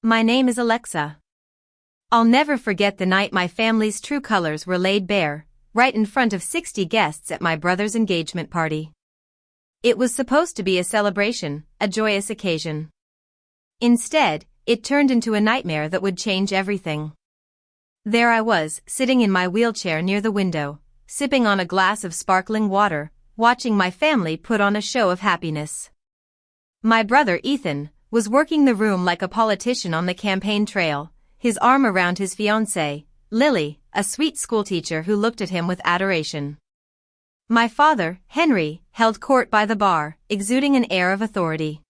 My name is Alexa. I'll never forget the night my family's true colors were laid bare, right in front of 60 guests at my brother's engagement party. It was supposed to be a celebration, a joyous occasion. Instead, it turned into a nightmare that would change everything. There I was, sitting in my wheelchair near the window, sipping on a glass of sparkling water, watching my family put on a show of happiness. My brother Ethan was working the room like a politician on the campaign trail, his arm around his fiancée, Lily, a sweet schoolteacher who looked at him with adoration. My father, Henry, held court by the bar, exuding an air of authority.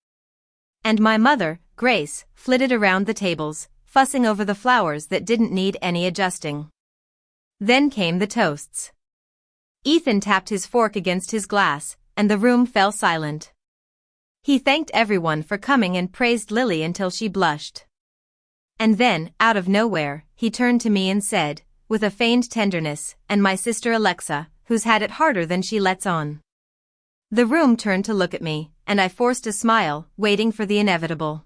And my mother, Grace, flitted around the tables, fussing over the flowers that didn't need any adjusting. Then came the toasts. Ethan tapped his fork against his glass, and the room fell silent. He thanked everyone for coming and praised Lily until she blushed. And then, out of nowhere, he turned to me and said, with a feigned tenderness, "And my sister Alexa, who's had it harder than she lets on." The room turned to look at me, and I forced a smile, waiting for the inevitable.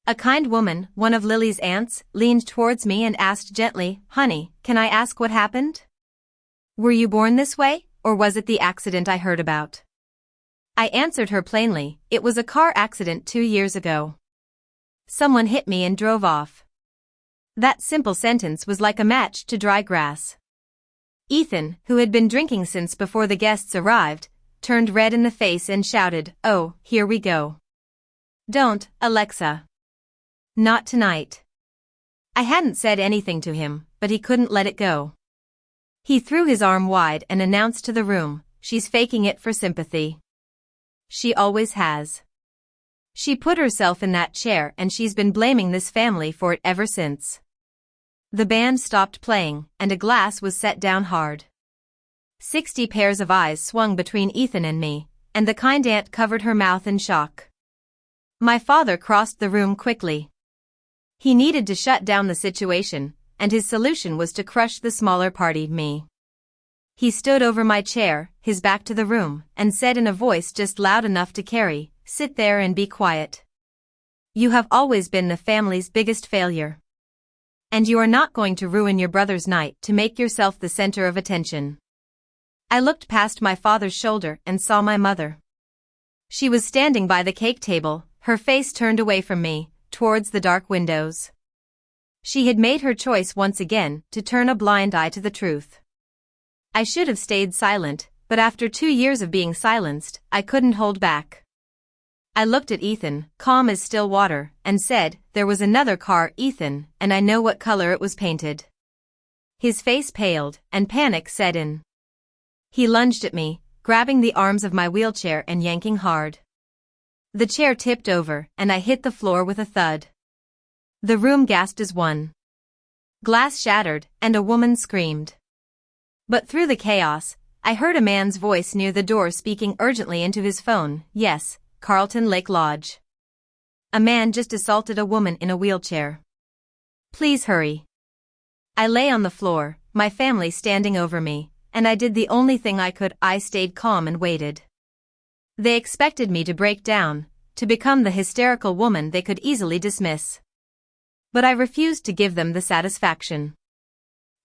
A kind woman, one of Lily's aunts, leaned towards me and asked gently, "Honey, can I ask what happened? Were you born this way, or was it the accident I heard about?" I answered her plainly, "It was a car accident 2 years ago. Someone hit me and drove off." That simple sentence was like a match to dry grass. Ethan, who had been drinking since before the guests arrived, turned red in the face and shouted, "Oh, here we go. Don't, Alexa. Not tonight." I hadn't said anything to him, but he couldn't let it go. He threw his arm wide and announced to the room, "She's faking it for sympathy. She always has. She put herself in that chair and she's been blaming this family for it ever since." The band stopped playing, and a glass was set down hard. 60 pairs of eyes swung between Ethan and me, and the kind aunt covered her mouth in shock. My father crossed the room quickly. He needed to shut down the situation, and his solution was to crush the smaller party, me. He stood over my chair, his back to the room, and said in a voice just loud enough to carry, "Sit there and be quiet. You have always been the family's biggest failure. And you are not going to ruin your brother's night to make yourself the center of attention." I looked past my father's shoulder and saw my mother. She was standing by the cake table, her face turned away from me, towards the dark windows. She had made her choice once again to turn a blind eye to the truth. I should have stayed silent, but after 2 years of being silenced, I couldn't hold back. I looked at Ethan, calm as still water, and said, "There was another car, Ethan, and I know what color it was painted." His face paled, and panic set in. He lunged at me, grabbing the arms of my wheelchair and yanking hard. The chair tipped over, and I hit the floor with a thud. The room gasped as one. Glass shattered, and a woman screamed. But through the chaos, I heard a man's voice near the door speaking urgently into his phone. "Yes, Carlton Lake Lodge. A man just assaulted a woman in a wheelchair. Please hurry." I lay on the floor, my family standing over me, and I did the only thing I could. I stayed calm and waited. They expected me to break down, to become the hysterical woman they could easily dismiss. But I refused to give them the satisfaction.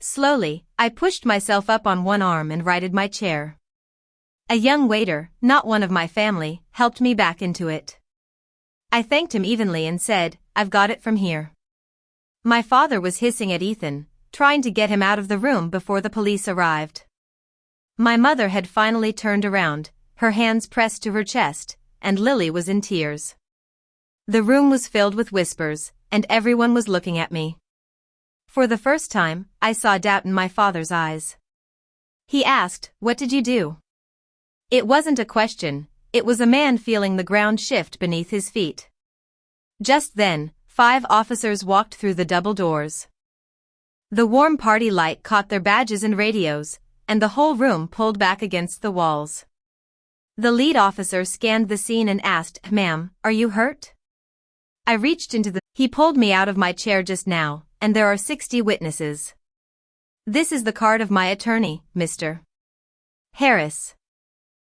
Slowly, I pushed myself up on one arm and righted my chair. A young waiter, not one of my family, helped me back into it. I thanked him evenly and said, "I've got it from here." My father was hissing at Ethan, trying to get him out of the room before the police arrived. My mother had finally turned around, her hands pressed to her chest, and Lily was in tears. The room was filled with whispers, and everyone was looking at me. For the first time, I saw doubt in my father's eyes. He asked, "What did you do?" It wasn't a question, it was a man feeling the ground shift beneath his feet. Just then, 5 officers walked through the double doors. The warm party light caught their badges and radios, and the whole room pulled back against the walls. The lead officer scanned the scene and asked, "Ma'am, are you hurt?" I reached into the... He pulled me out of my chair just now, and there are 60 witnesses. "This is the card of my attorney, Mr. Harris."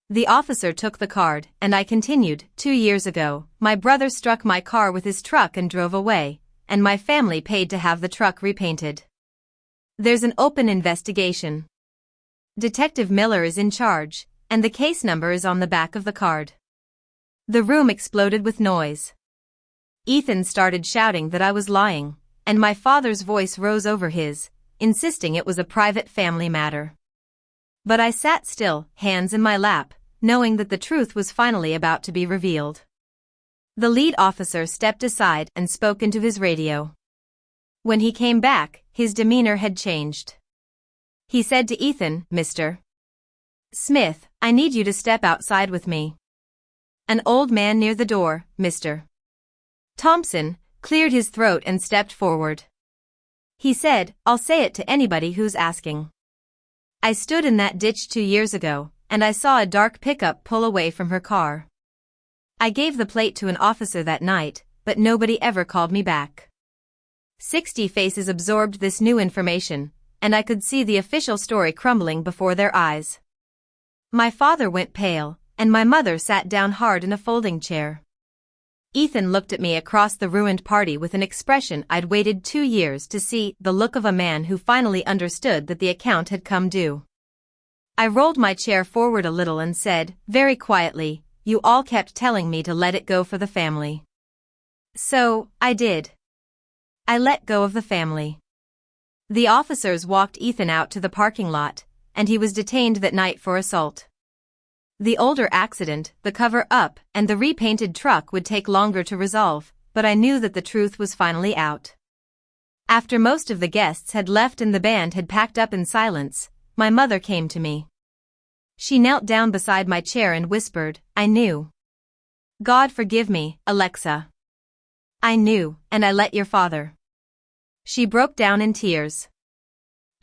The officer took the card, and I continued, 2 years ago, my brother struck my car with his truck and drove away, and my family paid to have the truck repainted. There's an open investigation. Detective Miller is in charge, and the case number is on the back of the card. The room exploded with noise. Ethan started shouting that I was lying, and my father's voice rose over his, insisting it was a private family matter. But I sat still, hands in my lap, knowing that the truth was finally about to be revealed. The lead officer stepped aside and spoke into his radio. When he came back, his demeanor had changed. He said to Ethan, "Mr. Smith, I need you to step outside with me." An old man near the door, Mr. Thompson, cleared his throat and stepped forward. He said, "I'll say it to anybody who's asking. I stood in that ditch 2 years ago, and I saw a dark pickup pull away from her car. I gave the plate to an officer that night, but nobody ever called me back." 60 faces absorbed this new information, and I could see the official story crumbling before their eyes. My father went pale, and my mother sat down hard in a folding chair. Ethan looked at me across the ruined party with an expression I'd waited 2 years to see, the look of a man who finally understood that the account had come due. I rolled my chair forward a little and said, very quietly, "You all kept telling me to let it go for the family. So, I did. I let go of the family." The officers walked Ethan out to the parking lot, and he was detained that night for assault. The older accident, the cover-up, and the repainted truck would take longer to resolve, but I knew that the truth was finally out. After most of the guests had left and the band had packed up in silence, my mother came to me. She knelt down beside my chair and whispered, "I knew. God forgive me, Alexa. I knew, and I let your father." She broke down in tears.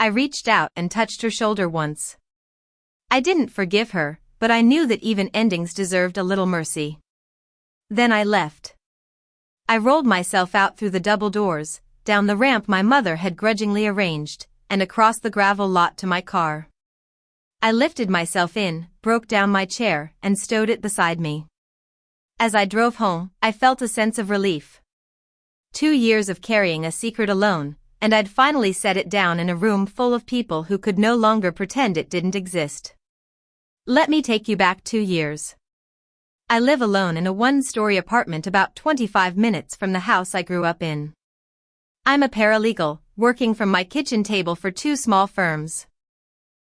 I reached out and touched her shoulder once. I didn't forgive her, but I knew that even endings deserved a little mercy. Then I left. I rolled myself out through the double doors, down the ramp my mother had grudgingly arranged, and across the gravel lot to my car. I lifted myself in, broke down my chair, and stowed it beside me. As I drove home, I felt a sense of relief. 2 years of carrying a secret alone, and I'd finally set it down in a room full of people who could no longer pretend it didn't exist. Let me take you back 2 years. I live alone in a 1-story apartment about 25 minutes from the house I grew up in. I'm a paralegal, working from my kitchen table for 2 small firms.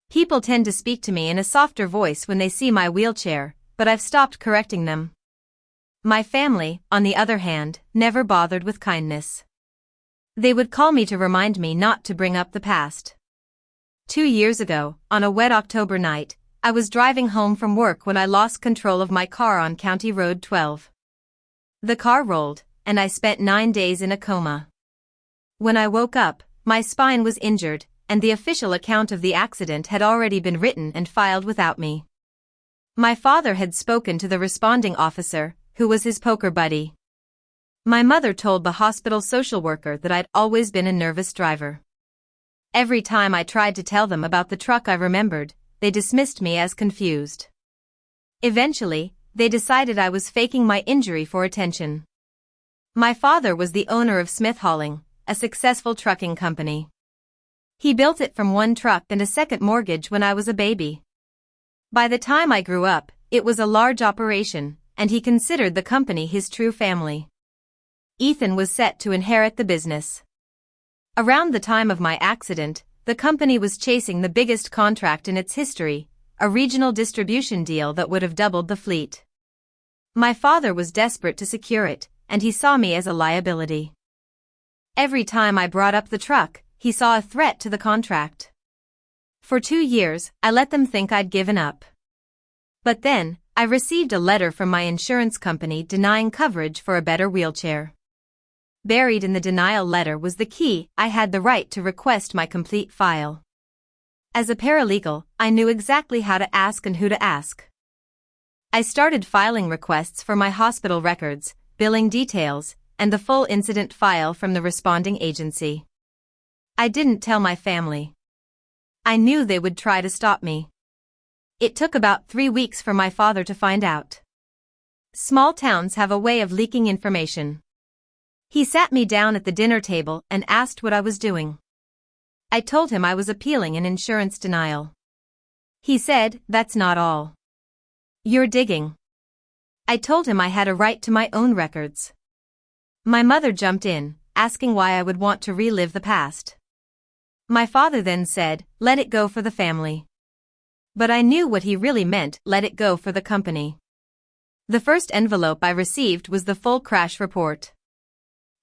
People tend to speak to me in a softer voice when they see my wheelchair, but I've stopped correcting them. My family, on the other hand, never bothered with kindness. They would call me to remind me not to bring up the past. 2 years ago, on a wet October night, I was driving home from work when I lost control of my car on County Road 12. The car rolled, and I spent 9 days in a coma. When I woke up, my spine was injured, and the official account of the accident had already been written and filed without me. My father had spoken to the responding officer, who was his poker buddy. My mother told the hospital social worker that I'd always been a nervous driver. Every time I tried to tell them about the truck I remembered, they dismissed me as confused. Eventually, they decided I was faking my injury for attention. My father was the owner of Smith Hauling, a successful trucking company. He built it from 1 truck and a second mortgage when I was a baby. By the time I grew up, it was a large operation, and he considered the company his true family. Ethan was set to inherit the business. Around the time of my accident, the company was chasing the biggest contract in its history, a regional distribution deal that would have doubled the fleet. My father was desperate to secure it, and he saw me as a liability. Every time I brought up the truck, he saw a threat to the contract. For 2 years, I let them think I'd given up. But then, I received a letter from my insurance company denying coverage for a better wheelchair. Buried in the denial letter was the key: I had the right to request my complete file. As a paralegal, I knew exactly how to ask and who to ask. I started filing requests for my hospital records, billing details, and the full incident file from the responding agency. I didn't tell my family. I knew they would try to stop me. It took about 3 weeks for my father to find out. Small towns have a way of leaking information. He sat me down at the dinner table and asked what I was doing. I told him I was appealing an insurance denial. He said, "That's not all. You're digging." I told him I had a right to my own records. My mother jumped in, asking why I would want to relive the past. My father then said, "Let it go for the family." But I knew what he really meant, let it go for the company. The first envelope I received was the full crash report.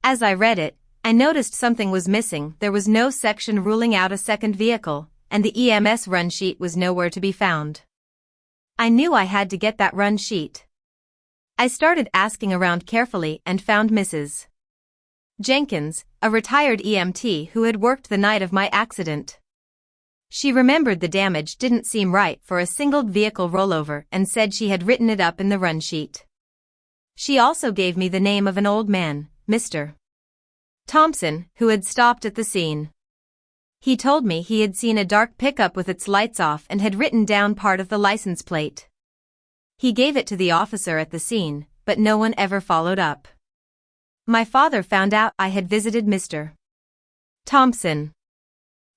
As I read it, I noticed something was missing. There was no section ruling out a second vehicle, and the EMS run sheet was nowhere to be found. I knew I had to get that run sheet. I started asking around carefully and found Mrs. Jenkins, a retired EMT who had worked the night of my accident. She remembered the damage didn't seem right for a single vehicle rollover and said she had written it up in the run sheet. She also gave me the name of an old man, Mr. Thompson, who had stopped at the scene. He told me he had seen a dark pickup with its lights off and had written down part of the license plate. He gave it to the officer at the scene, but no one ever followed up. My father found out I had visited Mr. Thompson.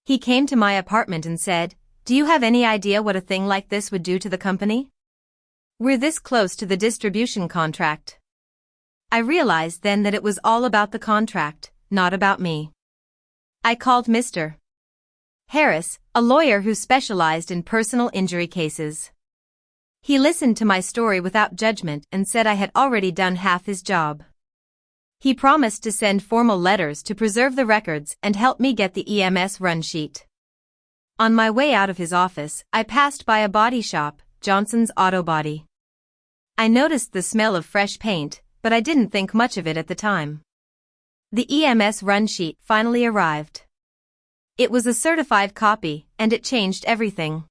He came to my apartment and said, "Do you have any idea what a thing like this would do to the company? We're this close to the distribution contract." I realized then that it was all about the contract, not about me. I called Mr. Harris, a lawyer who specialized in personal injury cases. He listened to my story without judgment and said I had already done half his job. He promised to send formal letters to preserve the records and help me get the EMS run sheet. On my way out of his office, I passed by a body shop, Johnson's Auto Body. I noticed the smell of fresh paint, but I didn't think much of it at the time. The EMS run sheet finally arrived. It was a certified copy, and it changed everything.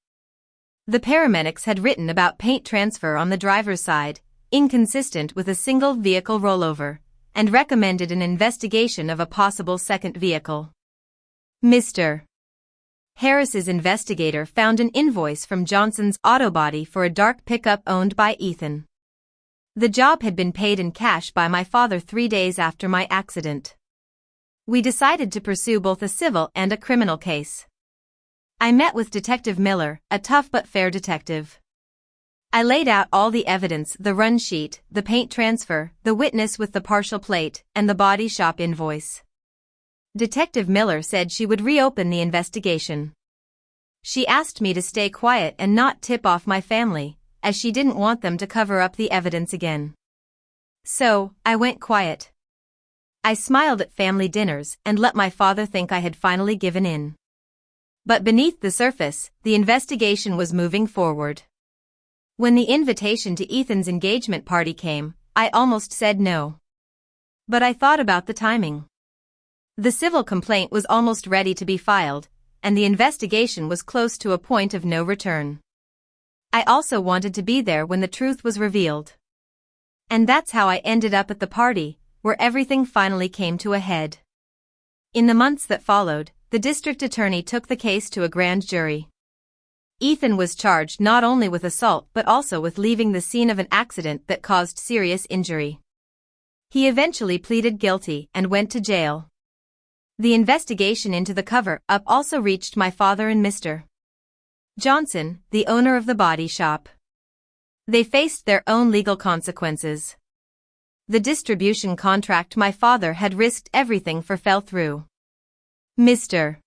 The paramedics had written about paint transfer on the driver's side, inconsistent with a single vehicle rollover, and recommended an investigation of a possible second vehicle. Mr. Harris's investigator found an invoice from Johnson's Auto Body for a dark pickup owned by Ethan. The job had been paid in cash by my father 3 days after my accident. We decided to pursue both a civil and a criminal case. I met with Detective Miller, a tough but fair detective. I laid out all the evidence, the run sheet, the paint transfer, the witness with the partial plate, and the body shop invoice. Detective Miller said she would reopen the investigation. She asked me to stay quiet and not tip off my family, as she didn't want them to cover up the evidence again. So, I went quiet. I smiled at family dinners and let my father think I had finally given in. But beneath the surface, the investigation was moving forward. When the invitation to Ethan's engagement party came, I almost said no. But I thought about the timing. The civil complaint was almost ready to be filed, and the investigation was close to a point of no return. I also wanted to be there when the truth was revealed. And that's how I ended up at the party, where everything finally came to a head. In the months that followed, the district attorney took the case to a grand jury. Ethan was charged not only with assault but also with leaving the scene of an accident that caused serious injury. He eventually pleaded guilty and went to jail. The investigation into the cover-up also reached my father and Mr. Johnson, the owner of the body shop. They faced their own legal consequences. The distribution contract my father had risked everything for fell through. Mr.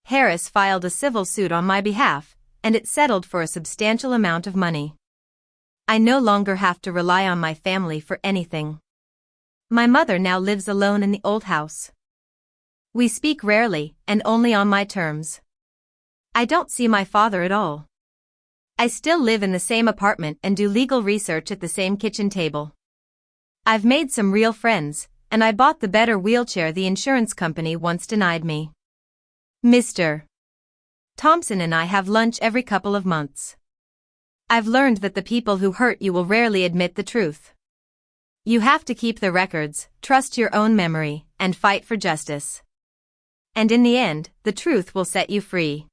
Harris filed a civil suit on my behalf, and it settled for a substantial amount of money. I no longer have to rely on my family for anything. My mother now lives alone in the old house. We speak rarely, and only on my terms. I don't see my father at all. I still live in the same apartment and do legal research at the same kitchen table. I've made some real friends, and I bought the better wheelchair the insurance company once denied me. Mr. Thompson and I have lunch every couple of months. I've learned that the people who hurt you will rarely admit the truth. You have to keep the records, trust your own memory, and fight for justice. And in the end, the truth will set you free.